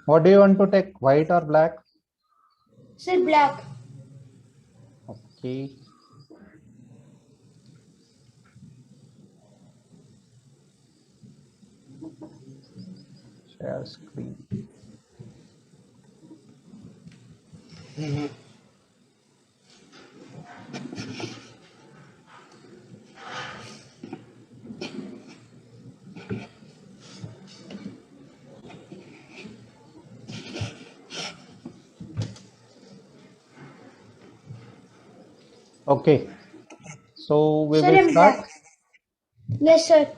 What do you want to take, white or black? Sir, black. Okay. Share screen. Okay. So we Sir, will I'm start. black. Yes, sir.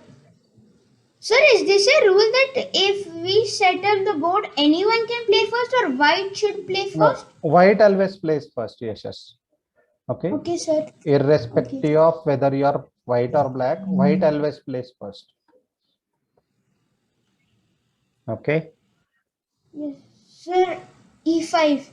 Sir, is this a rule that if we set up the board, anyone can play first or white should play No, first? white always plays first. Yes, yes. Okay. Okay, sir. Okay. Irrespective of whether you are white or black, white always plays first. Okay. Yes. Sir, E5.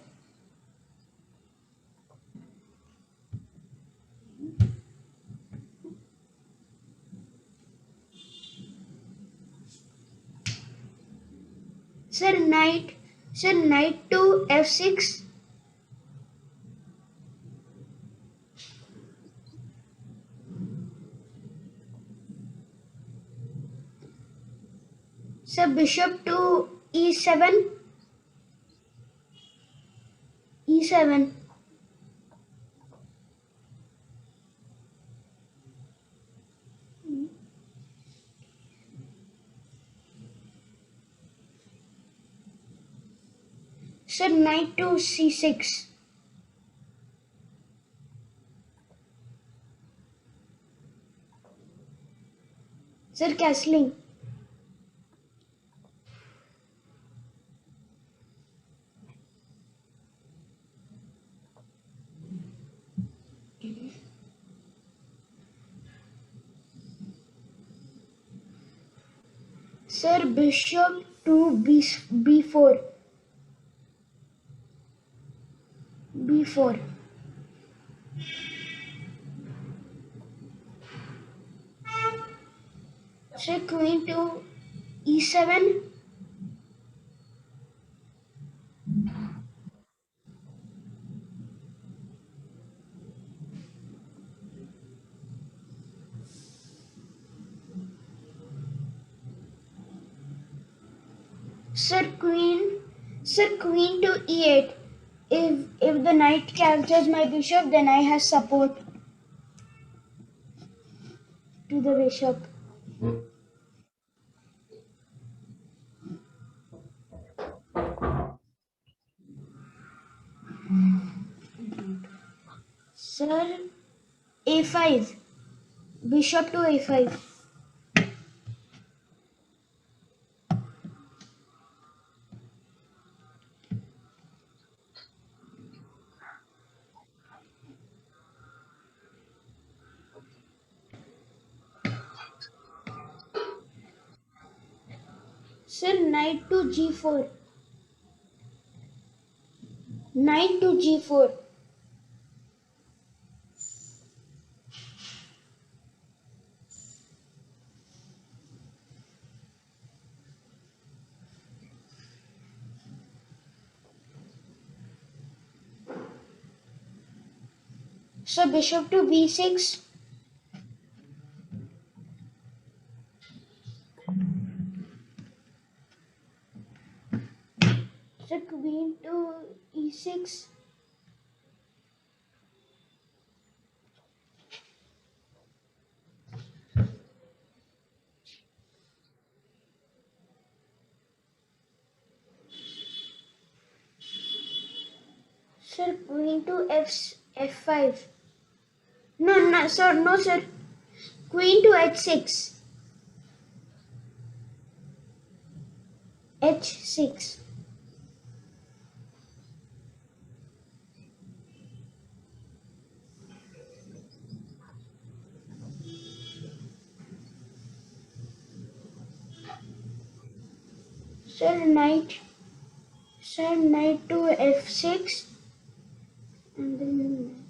Sir, knight. Sir, knight to F6. Sir, bishop to E7. E7. Sir, knight to C6. Sir, castling. Sir, bishop to B4. B4. Sir, queen to E7. Sir, queen. Sir, queen to E8. If the knight captures my bishop, then I have support to the bishop. Sir, A5. Bishop to A5. Sir, knight to G4. Knight to G4. Sir, bishop to B6. Sir, queen to E6. Sir, queen to F5. No, no, sir, no, sir. Queen to H6. H6. Sir, knight. Sir, knight to F6. And then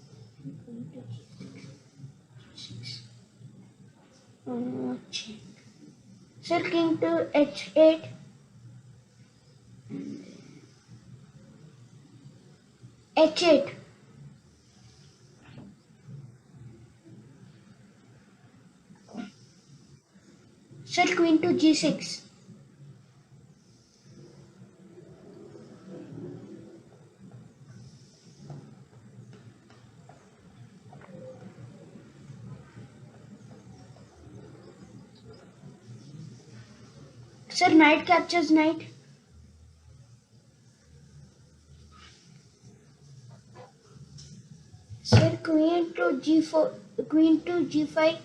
queen to G6. Check. Sir, king to H8. H8. Sir, queen to G6. Sir, knight captures knight. Sir, queen to G4, queen to G5.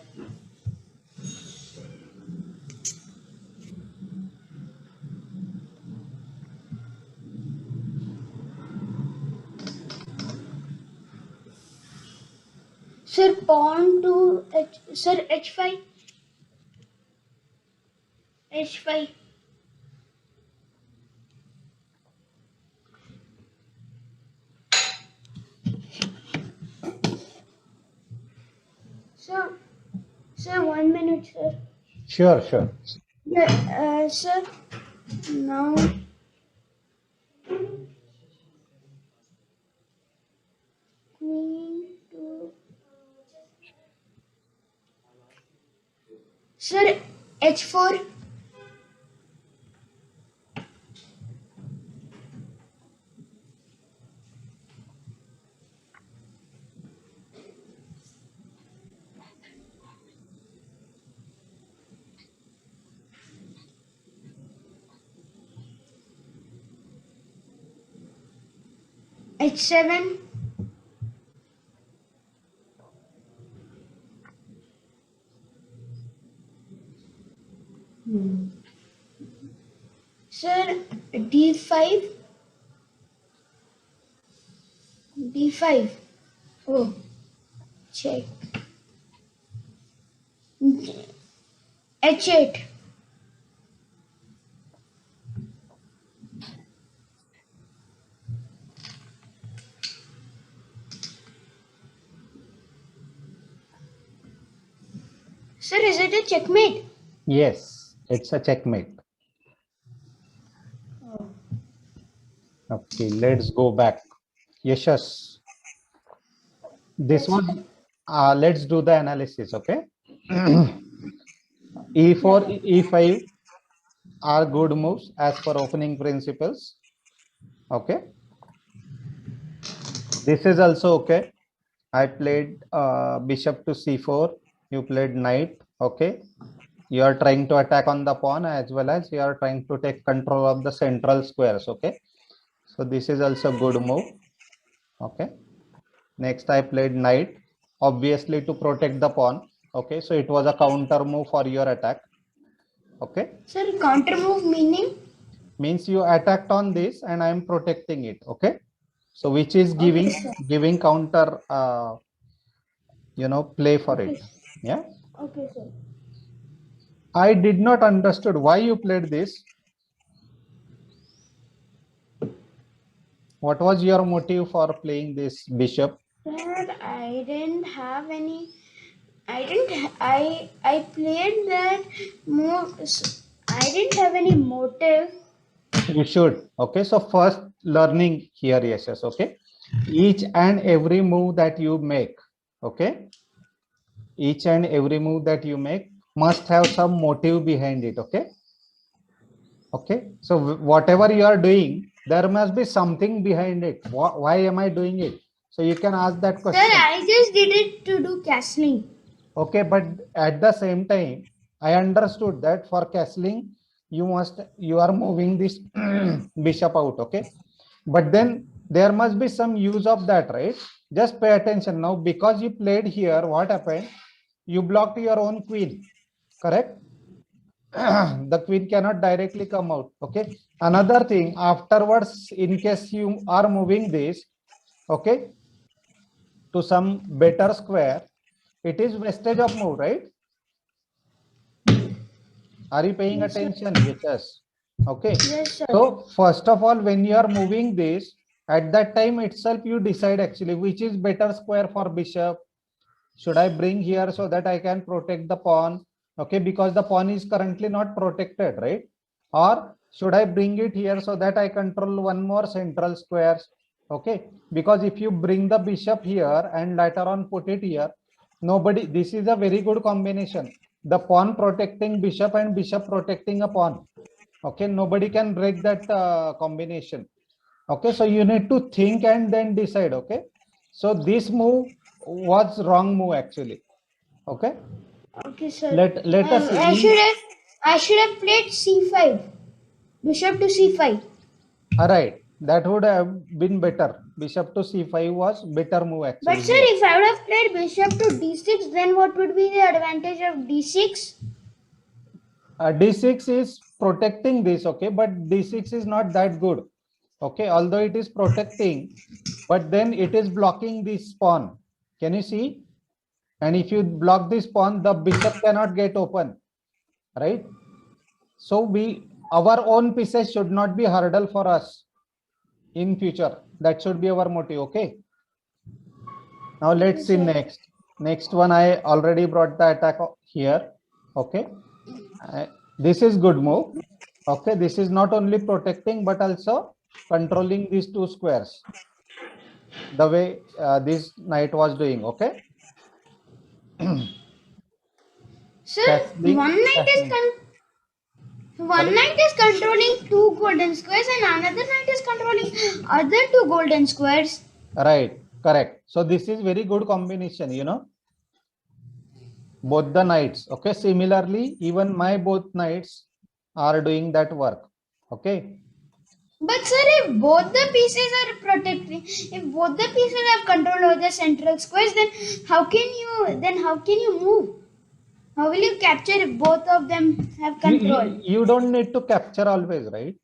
Sir, pawn to Sir, H5. H5. Sir, 1 minute, sir. Sure, sure. Sir, now queen to Sir, H4. H7. Sir, D5. D5. Oh, check. H8. Sir, is it a checkmate? Yes, it's a checkmate. Okay, let's go back. Yashas, this Yes, one, let's do the analysis, okay? E4, E5 are good moves as per opening principles, okay? This is also okay. I played bishop to C4, you played knight, okay? You are trying to attack on the pawn as well as you are trying to take control of the central squares, okay? So this is also good move, okay? Next I played knight, obviously to protect the pawn, okay? So it was a counter move for your attack, okay? Sir, counter move meaning? Means you attacked on this and I am protecting it, okay? So which is Okay, giving sir. counter play for it. Okay. Yeah, Okay, sir. I did not understood why you played this. What was your motive for playing this bishop? Sir, I didn't have any. I didn't. I played that move. I didn't have any motive. You should. Okay, so first learning here, yes, okay. Each and every move that you make, okay, each and every move that you make must have some motive behind it, okay. Okay, so whatever you are doing, there must be something behind it. Why am I doing it? So you can ask that Sir, question. I just did it to do castling. Okay, but at the same time, I understood that for castling, you are moving this bishop out, okay? But then there must be some use of that, right? Just pay attention now, because you played here, what happened? You blocked your own queen, correct? The queen cannot directly come out, okay? Another thing, afterwards, in case you are moving this, okay, to some better square, it is wastage of move, right? Are you paying Yes, sir. attention? Yes. Okay. Yes, sir. So first of all, when you are moving this, at that time itself, you decide actually which is better square for bishop. Should I bring here so that I can protect the pawn? Okay, because the pawn is currently not protected, right? Or should I bring it here so that I control one more central square? Okay, because if you bring the bishop here and later on put it here, nobody, this is a very good combination. The pawn protecting bishop and bishop protecting a pawn. Okay, nobody can break that combination. Okay, so you need to think and then decide. Okay, so this move was wrong move actually. Okay, Okay, sir. let us I see. should have played c5. Bishop to c5. All right, that would have been better. Bishop to c5 was better move But actually sir, here. if I would have played bishop to d6, then what would be the advantage of d6? D6 is protecting this, okay, but D6 is not that good. Okay, although it is protecting, but then it is blocking this pawn. Can you see? And if you block this pawn, the bishop cannot get open, right? So our own pieces should not be hurdle for us in future. That should be our motive. Okay, now let's see next one. I already brought the attack here. Okay, this is good move. Okay, this is not only protecting but also controlling these two squares the way this knight was doing. Okay. Sir, Castling, castling. one Sorry. knight is controlling two golden squares and another knight is controlling other two golden squares. Right, correct. So this is very good combination, both the knights. Okay, similarly even my both knights are doing that work. Okay. But sir, if both the pieces are protecting, if both the pieces have control over the central squares, then how can you move? How will you capture if both of them have control? You don't need to capture always, right?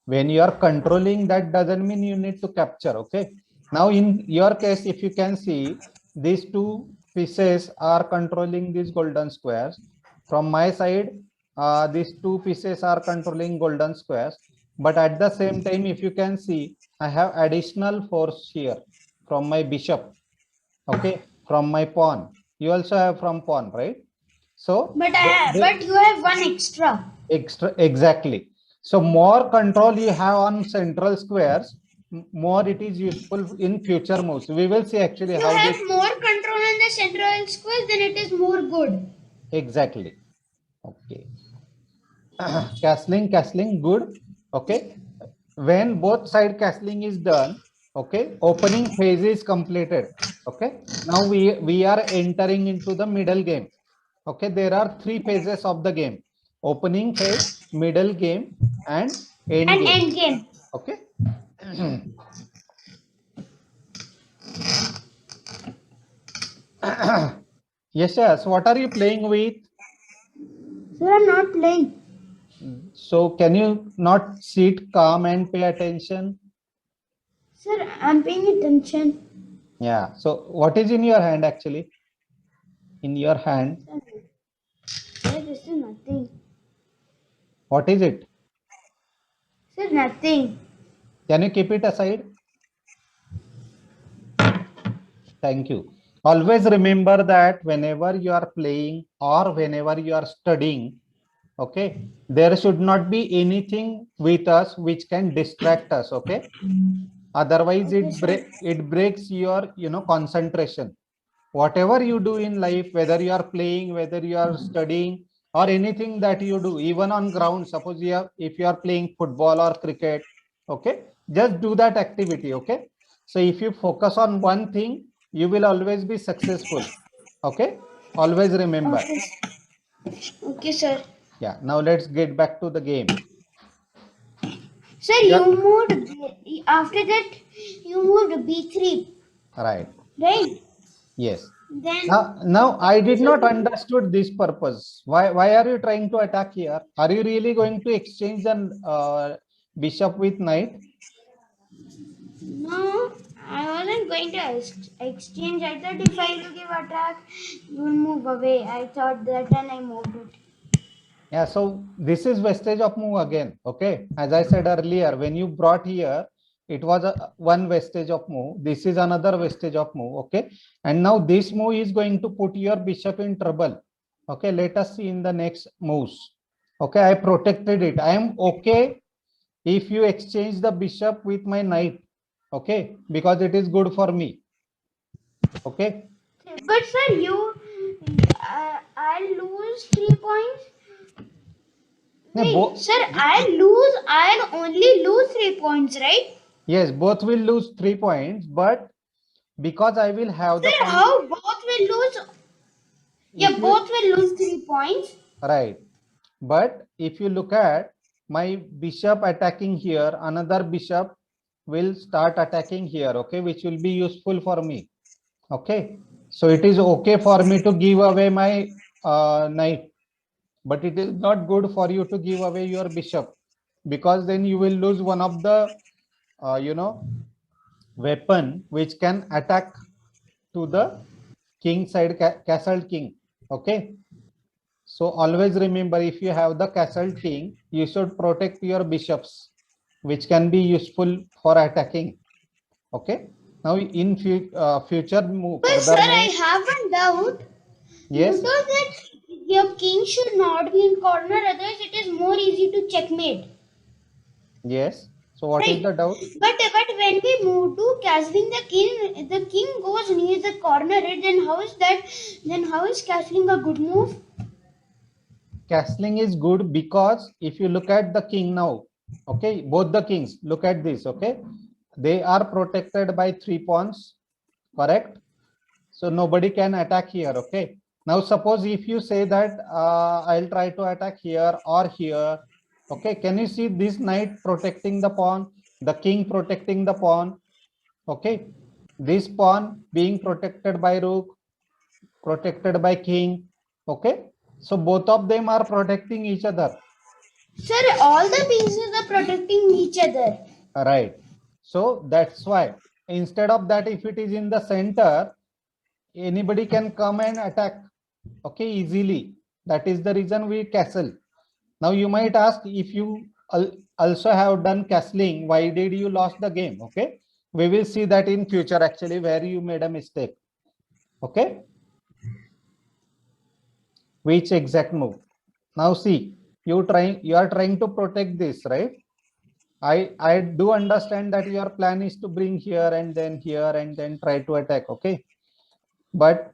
When you are controlling, that doesn't mean you need to capture. Okay, now in your case, if you can see, these two pieces are controlling these golden squares. From my side, these two pieces are controlling golden squares, but at the same time, if you can see, I have additional force here from my bishop. Okay, from my pawn. You also have from pawn, right? So But you have one extra. extra, exactly. So more control you have on central squares, more it is useful in future moves. We will see actually If you how have this more control on the central squares, then it is more good. exactly. Okay. Castling, good. Okay. When both side castling is done, okay, opening phase is completed. Okay. Now we are entering into the middle game. Okay, there are three phases of the game: opening phase, middle game, and end And game. end game. Okay. Yes, what are you playing with? Sir, I'm not playing. So can you not sit calm and pay attention? Sir, I'm paying attention. Yeah, so what is in your hand actually? In your hand, Sir, this is nothing. what is it? Sir, nothing. Can you keep it aside? Thank you. Always remember that whenever you are playing or whenever you are studying, okay, there should not be anything with us which can distract us. Okay, otherwise Okay, sir. it breaks your concentration. Whatever you do in life, whether you are playing, whether you are studying, or anything that you do, even on ground, suppose if you are playing football or cricket, okay, just do that activity. Okay, so if you focus on one thing, you will always be successful. Okay, always remember. Okay. Okay, sir. Yeah, now let's get back to the game. Sir, Yeah, after that, you moved b3, right. right? Yes. Then, Now I okay, did sir. not understood this purpose. Why are you trying to attack here? Are you really going to exchange an bishop with knight? No, I wasn't going to exchange. I thought if I will give attack, you will move away. I thought that and I moved it. Yeah, so this is vestige of move again. Okay, as I said earlier, when you brought here, it was one vestige of move. This is another vestige of move. Okay, and now this move is going to put your bishop in trouble. Okay, let us see in the next moves. Okay, I protected it. I am okay if you exchange the bishop with my knight. okay, because it is good for me. Okay. But sir, I lose 3 points. Yeah, Wait, sir, I'll only lose 3 points, right? yes, both will lose 3 points, but because I will have the Sir, point, how both will lose? if Yeah, you, both will lose 3 points. right, but if you look at my bishop attacking here, another bishop will start attacking here, okay, which will be useful for me. Okay, so it is okay for me to give away my knight, but it is not good for you to give away your bishop, because then you will lose one of the weapon which can attack to the king side, castle king. Okay, so always remember, if you have the castle king, you should protect your bishops, which can be useful for attacking. Okay, now in future move, But sir, further I move. have one doubt. You Yes, told that your king should not be in corner, otherwise it is more easy to checkmate. yes, so what is the Right. doubt? But when we move to castling the king goes near the corner, right? Then how is that? Then how is castling a good move? Castling is good because if you look at the king now, okay, both the kings, look at this, okay, they are protected by 3 pawns, correct? So nobody can attack here. Okay, now suppose if you say that I'll try to attack here or here. Okay, can you see this knight protecting the pawn, the king protecting the pawn? Okay, this pawn being protected by rook, protected by king. Okay, so both of them are protecting each other. Sir, all the pieces are protecting each other. Right, so that's why instead of that, if it is in the center, anybody can come and attack, okay, easily. That is the reason we castle. Now you might ask, if you also have done castling, why did you lost the game? Okay, we will see that in future actually, where you made a mistake. Okay, which exact move? Now see, you are trying to protect this, right? I do understand that your plan is to bring here and then try to attack. Okay, but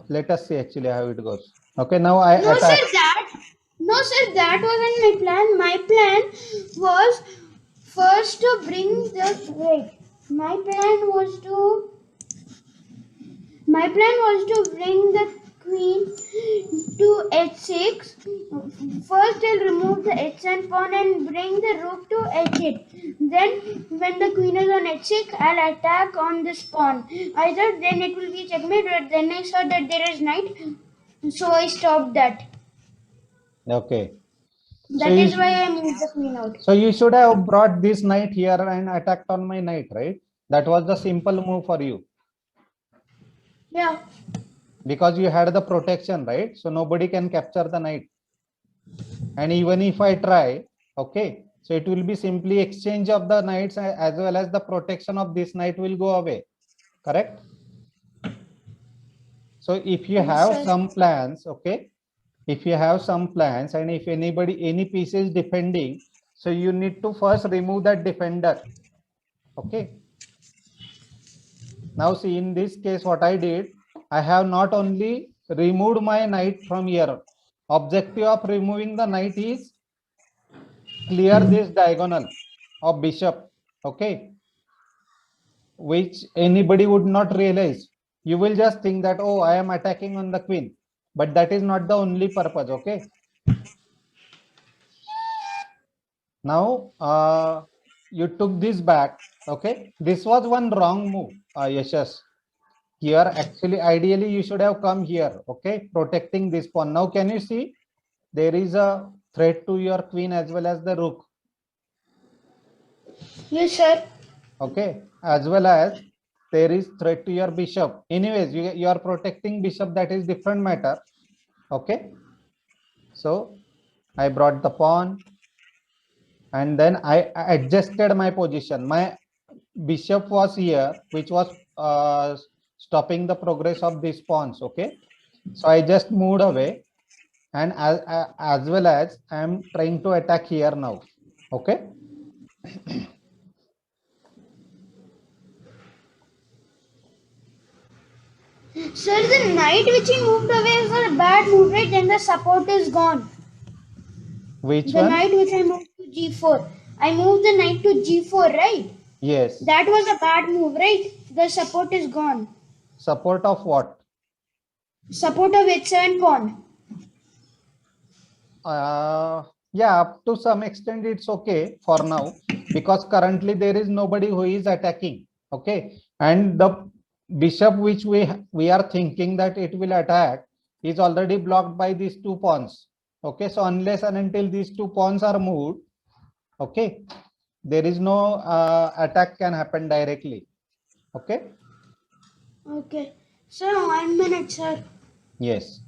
let us see actually how it goes. Okay, now I No, attack. sir, that wasn't my plan. My plan was first to bring the wait. My plan was to My plan was to bring the queen to h6. First, I'll remove the h7 pawn and bring the rook to h8. Then, when the queen is on h6, I'll attack on this pawn. I thought then it will be checkmate, but then I saw that there is knight, so I stopped that. Okay, so That is why I moved the queen out. you should have brought this knight here and attacked on my knight, right? That was the simple move for you, Yeah. because you had the protection, right? So nobody can capture the knight. And even if I try, okay, so it will be simply exchange of the knights, as well as the protection of this knight will go away, correct? So if you Yes, have sir. some plans, okay, if you have some plans and if any piece is defending, so you need to first remove that defender. Okay, now see, in this case what I did, I have not only removed my knight from here. Objective of removing the knight is clear this diagonal of bishop, okay, which anybody would not realize. You will just think that, oh, I am attacking on the queen, but that is not the only purpose. Okay, now you took this back. Okay, this was one wrong move, Yashas. Here actually, ideally you should have come here, okay, protecting this pawn. Now can you see there is a threat to your queen as well as the rook, Yes, sir. okay, as well as there is threat to your bishop. Anyways, you are protecting bishop, that is different matter. Okay, so I brought the pawn and then I adjusted my position. My bishop was here, which was stopping the progress of these pawns. Okay, so I just moved away, and as well as I am trying to attack here now. Okay, Sir, the knight which he moved away is a bad move, right? Then the support is gone. Which The one? knight which I moved to g4. I moved the knight to g4, right? Yes. That was a bad move, right? The support is gone. Support of what? Support of h7 pawn. Yeah, up to some extent it's okay for now, because currently there is nobody who is attacking. Okay, and the bishop which we are thinking that it will attack is already blocked by these two pawns. Okay, so unless and until these two pawns are moved, okay, there is no attack can happen directly. Okay. Okay. Sir, 1 minute, sir. Yes.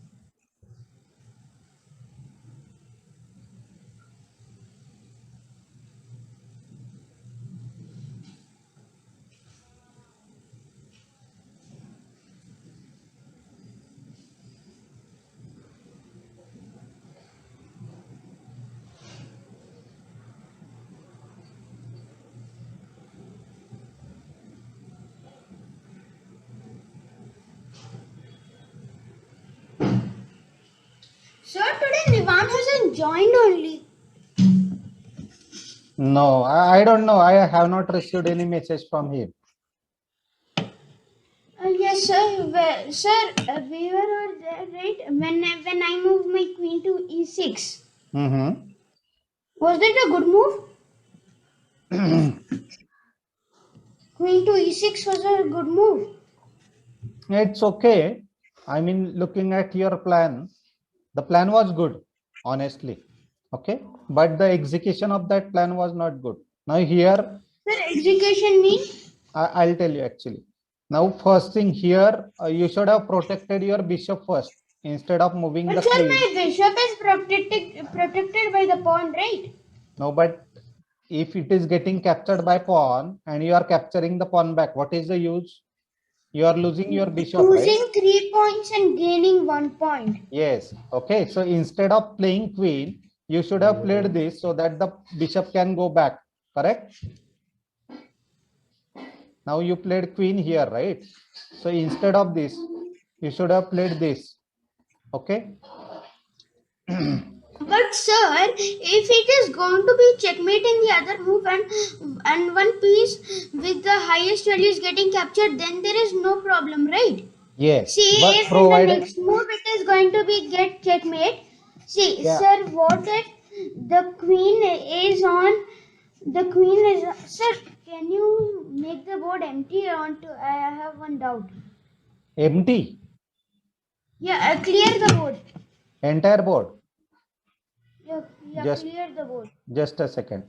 Sir, today Nivan hasn't joined only. No, I don't know. I have not received any message from him. Yes, sir. Sir, we were over there, right? When I moved my queen to e6. Mm-hmm. Was that a good move? Queen to e6 was a good move. It's okay. I mean, looking at your plan, the plan was good, honestly. Okay, but the execution of that plan was not good. Now here, Sir, execution means? I'll tell you actually. Now, first thing here, you should have protected your bishop first instead of moving the But sir, queen. my bishop is protected by the pawn, right? No, but if it is getting captured by pawn and you are capturing the pawn back, what is the use? You are losing your bishop, right? Losing 3 points and gaining 1 point. Yes. Okay. So instead of playing queen, you should have played this so that the bishop can go back. Correct? Now you played queen here, right? So instead of this, you should have played this. Okay. But sir, if it is going to be checkmate in the other move and one piece with the highest value is getting captured, then there is no problem, right? Yes. See, But if in the provided, next move it is going to be get checkmate. See, yeah. sir, what if the queen is on? The queen is. Sir, can you make the board empty? I have one doubt. Empty. Yeah, clear the board. Entire board. Yeah, Just- clear the board. Just a second.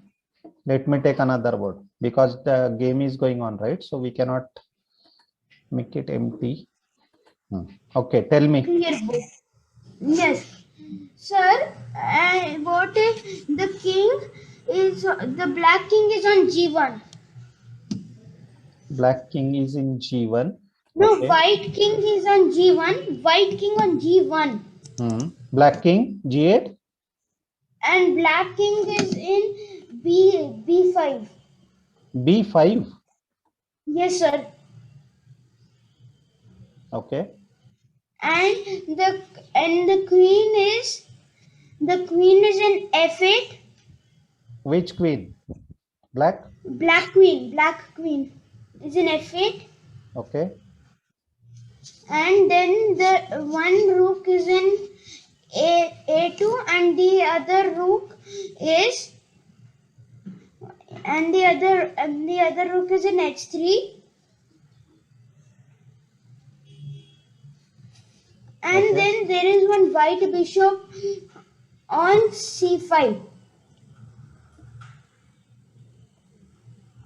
Let me take another board because the game is going on, right? So we cannot make it empty. Okay, tell me. Clear board. Yes. Sir, what if the king is the black king is on g1? Black king is in g1. No, Okay. white king is on g1. White king on g1. Black king g8. And black king is in b5. b5. Yes, sir. Okay. And the queen is in f8. Which queen? Black. Black queen is in f8. Okay. And then the one rook is in a2 and the other rook is the other rook is in h3. And Okay. then there is one white bishop on c5.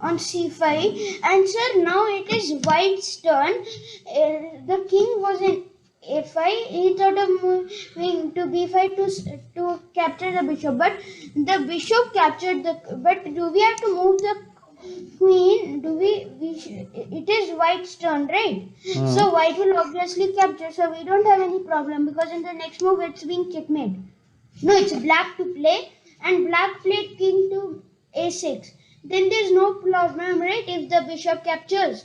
On c5, and sir, now it is white's turn. The king was in a5. He thought of moving to b5 to capture the bishop, but the bishop captured the. But do we have to move the queen? It is white's turn, right? So white will obviously capture. So we don't have any problem because in the next move it's being checkmate. No, it's black to play, and black played king to a6. Then there's no problem, right? If the bishop captures.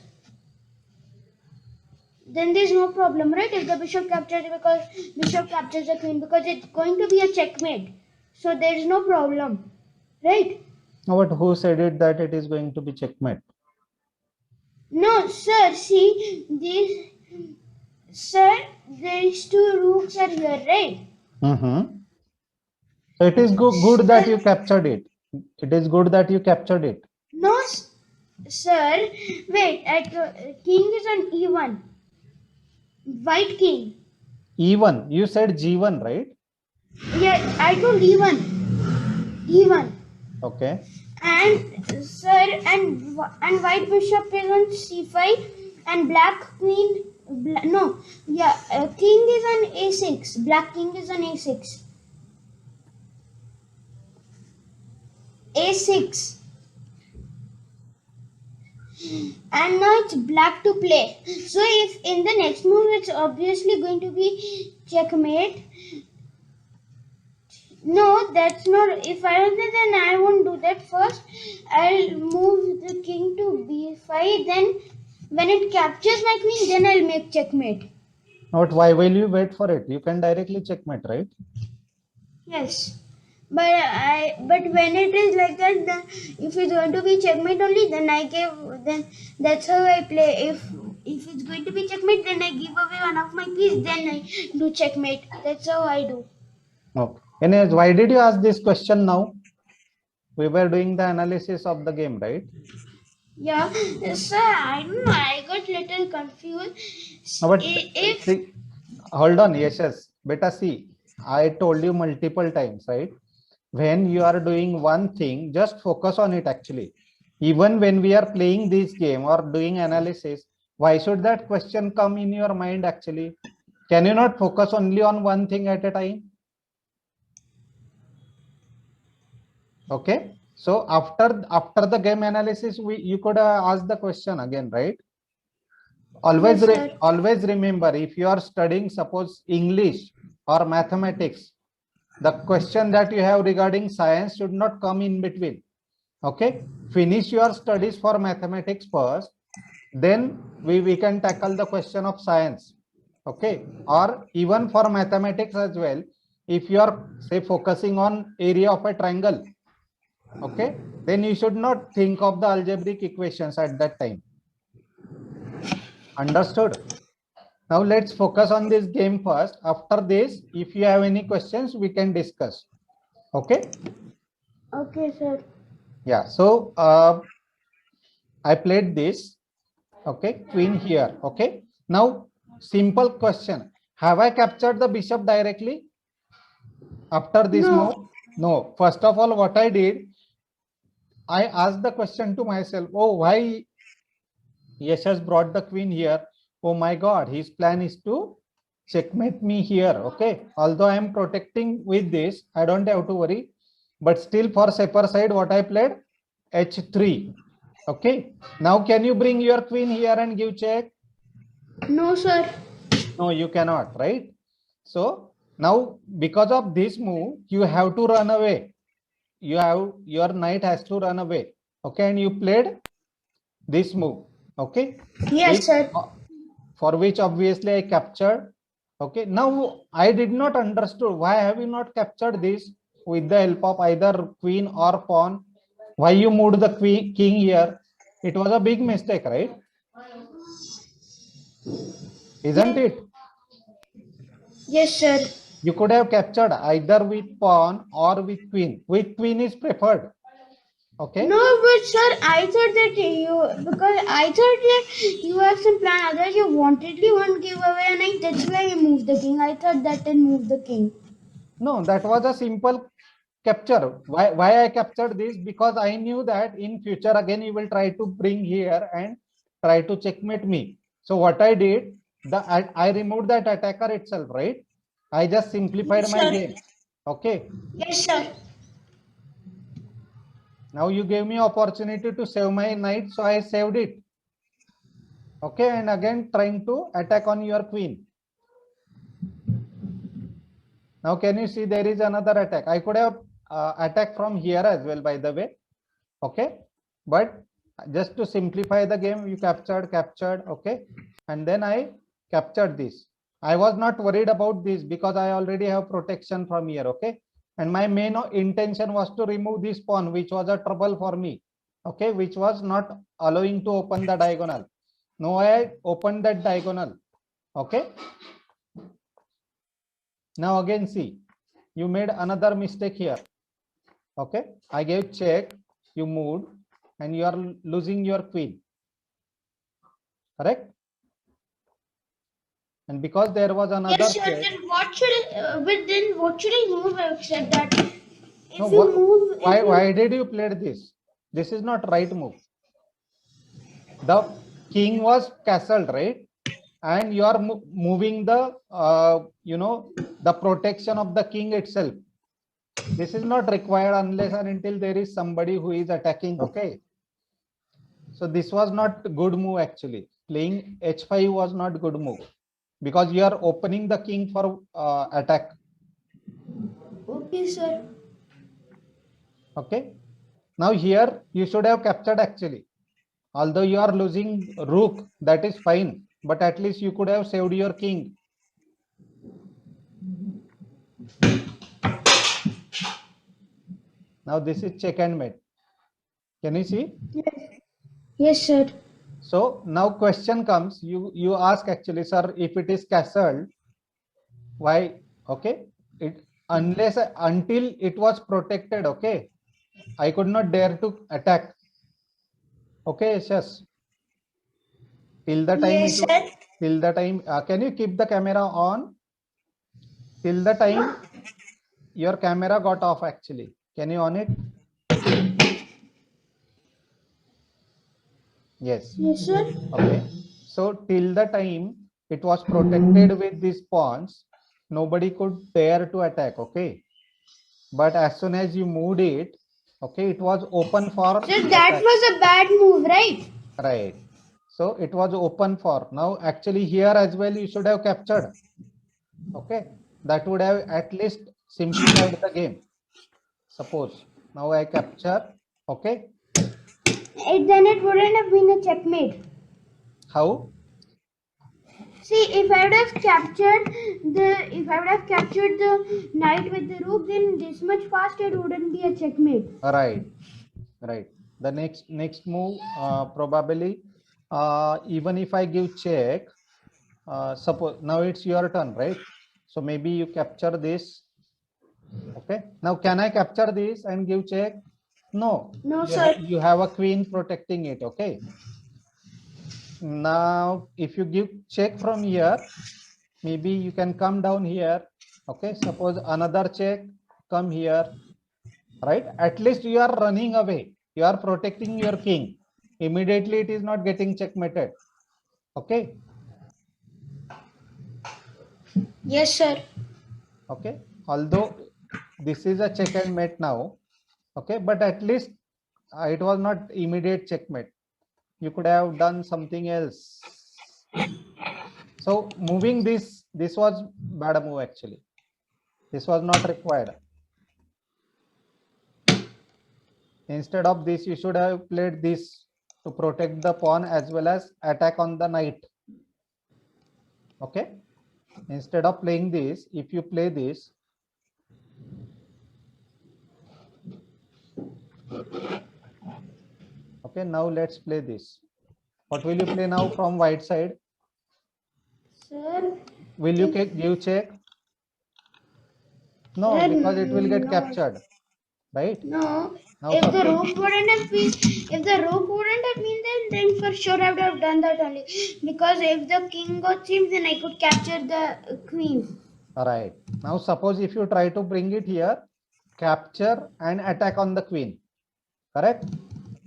then there's no problem, right? If the bishop captures, because bishop captures the queen, because it's going to be a checkmate, so there's no problem, right? But who said it that it is going to be checkmate? No, sir. See, these two rooks are here, right? Mm-hmm. So it is good that you captured it. It is good that you captured it. No, sir. Wait, king is on e1. White king. E1. You said G1, right? Yeah, I told e1. E1. Okay. And sir, and white bishop is on c5, and black queen. No, yeah, king is on a6. Black king is on a6. A6. And now it's black to play. So if in the next move it's obviously going to be checkmate. No, that's not. If I was there, then I won't do that. First, I'll move the king to b5. Then, when it captures my queen, then I'll make checkmate. Not why will you wait for it? You can directly checkmate, right? Yes, but when it is like that, then if it's going to be checkmate only, then that's how I play. If it's going to be checkmate, then I give away one of my piece. Then I do checkmate. That's how I do. Okay. Anyways, why did you ask this question now? We were doing the analysis of the game, right? Yeah, sir, I don't know. I got little confused. But If see, hold on, yes. Beta, see, I told you multiple times, right? When you are doing one thing, just focus on it actually. Even when we are playing this game or doing analysis, why should that question come in your mind actually? Can you not focus only on one thing at a time? Okay. So after the game analysis, you could ask the question again, right? Always Yes, always remember, if you are studying suppose English or mathematics, the question that you have regarding science should not come in between. Okay, finish your studies for mathematics first, then we can tackle the question of science. Okay, or even for mathematics as well, if you are say focusing on area of a triangle, okay, then you should not think of the algebraic equations at that time. Understood? Now let's focus on this game first. After this, if you have any questions, we can discuss. Okay. Okay, sir. Yeah. So I played this. Okay, queen here. Okay. Now simple question: have I captured the bishop directly after this No. move? No. First of all, what I did, I asked the question to myself: oh, why Yash has brought the queen here? Oh my God, his plan is to checkmate me here. Okay, although I am protecting with this, I don't have to worry. But still, for safer side, what I played? H3. Okay, now can you bring your queen here and give check? No, sir. No, you cannot, right? So now, because of this move, you have to run away. Your knight has to run away. Okay, and you played this move. Okay. Yes, sir. For which obviously I captured. Okay, now I did not understood why have you not captured this with the help of either queen or pawn. Why you moved the king here? It was a big mistake, right? Isn't it? Yes, sir. You could have captured either with pawn or with queen. With queen is preferred. Okay. No, but sir, I thought that you have some plan. Otherwise, you wantedly won't give away a knight. That's why you moved the king. I thought that and move the king. No, that was a simple capture. Why I captured this? Because I knew that in future again you will try to bring here and try to checkmate me. So what I did, I removed that attacker itself, right? I just simplified Yes, my sir. game. Okay. Yes, sir. Now you gave me opportunity to save my knight, so I saved it. Okay, and again trying to attack on your queen. Now can you see there is another attack? I could have attacked from here as well, by the way. Okay, but just to simplify the game, you captured. Okay, and then I captured this. I was not worried about this because I already have protection from here, okay? And my main intention was to remove this pawn, which was a trouble for me, okay, which was not allowing to open the diagonal. Now I opened that diagonal, okay? Now again, see, you made another mistake here, okay? I gave check, you moved, and you are losing your queen, correct? And because there was another Yes, sir. check, Then what should but then what should I move except that? If no, you move, why did you play this? This is not right move. The king was castled, right? And you are moving the the protection of the king itself. This is not required unless and until there is somebody who is attacking, okay? So this was not good move actually. Playing h5 was not good move because you are opening the king for attack. okay, sir. Okay. Now here you should have captured actually. Although you are losing rook, that is fine, but at least you could have saved your king. Now this is check and mate. Can you see? Yes, sir. So now question comes, you ask actually, sir, if it is castled, why? Okay, until it was protected, okay, I could not dare to attack. Okay, yes. Till the time, Yes, sir. till the time, can you keep the camera on? Till the time your camera got off actually. Can you on it? Yes. Yes, sir. Okay. So till the time it was protected with these pawns, nobody could dare to attack. Okay. But as soon as you moved it, okay, it was open for So that attack. was a bad move, right? Right. So it was open for now. Actually, here as well, you should have captured. Okay. That would have at least simplified the game. Suppose now I capture. Okay. Then it wouldn't have been a checkmate. How? See, if I would have captured the knight with the rook, then this much faster it wouldn't be a checkmate. Right. Right. The next move probably even if I give check, suppose now it's your turn, right? So maybe you capture this. Okay. Now can I capture this and give check? No. No, sir. You have a queen protecting it. Okay. Now if you give check from here, maybe you can come down here. Okay. Suppose another check, come here. Right. At least you are running away. You are protecting your king. Immediately it is not getting checkmated. Okay. Yes, sir. Okay. Although this is a check and mate now. Okay. But at least it was not immediate checkmate. You could have done something else. So moving this was bad move actually. This was not required. Instead of this, you should have played this to protect the pawn as well as attack on the knight. Okay. Instead of playing this, if you play this, okay, now let's play this. What will you play now from white side? Sir. Will you give check? No, because it will get captured, right? No. Now If the rook wouldn't have been then for sure I would have done that only. Because if the king got chimp, then I could capture the queen. All right. Now suppose if you try to bring it here, capture and attack on the queen, correct?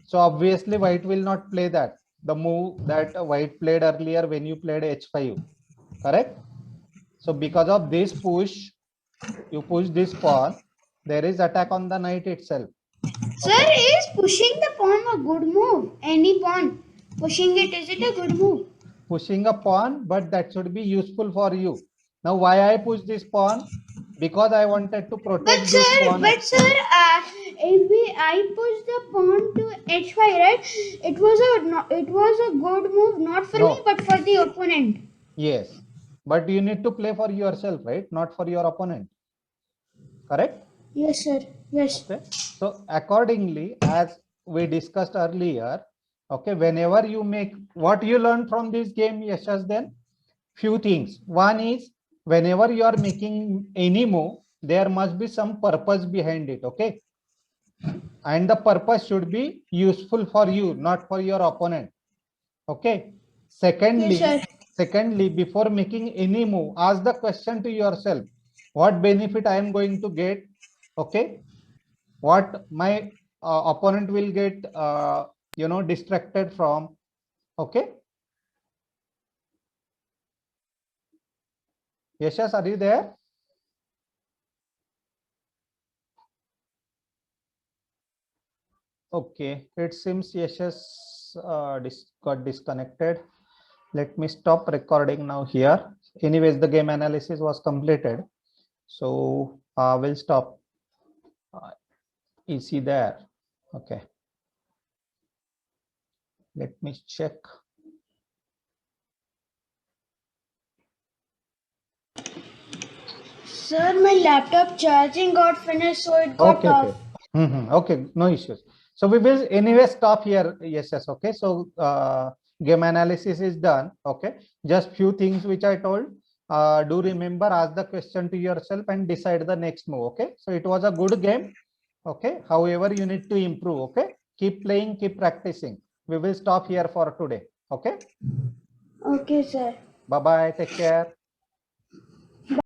So obviously white will not play that. The move that white played earlier when you played h5, correct? So because of this push, you push this pawn, there is attack on the knight itself. Sir, is pushing the pawn a good move? Any pawn. Pushing it, is it a good move? Pushing a pawn, but that should be useful for you. Now why I push this pawn? Because I wanted to protect this pawn. But sir, I pushed the pawn to h5, right? It was a good move, not for me, but for the opponent. Yes, but you need to play for yourself, right? Not for your opponent. Correct? Yes, sir. Yes. Okay. So accordingly, as we discussed earlier, okay, whenever you make, what you learn from this game, Yashas, then few things. One is, whenever you are making any move, there must be some purpose behind it. Okay. And the purpose should be useful for you, not for your opponent. Okay. Yes, sir. Secondly, before making any move, ask the question to yourself, what benefit I am going to get? Okay. What my opponent will get, distracted from. Okay. Yashas, are you there? Okay, it seems Yashas got disconnected. Let me stop recording now here. Anyways, the game analysis was completed. So we'll stop. Is he there? Okay. Let me check. Sir, my laptop charging got finished, so it got Okay, off. okay. Okay, no issues. So we will anyway stop here. Yes. Okay. So game analysis is done. Okay. Just few things which I told. Do remember, ask the question to yourself and decide the next move. Okay. So it was a good game. Okay. However, you need to improve. Okay. Keep playing, keep practicing. We will stop here for today. Okay. Okay, sir. Bye bye. Take care.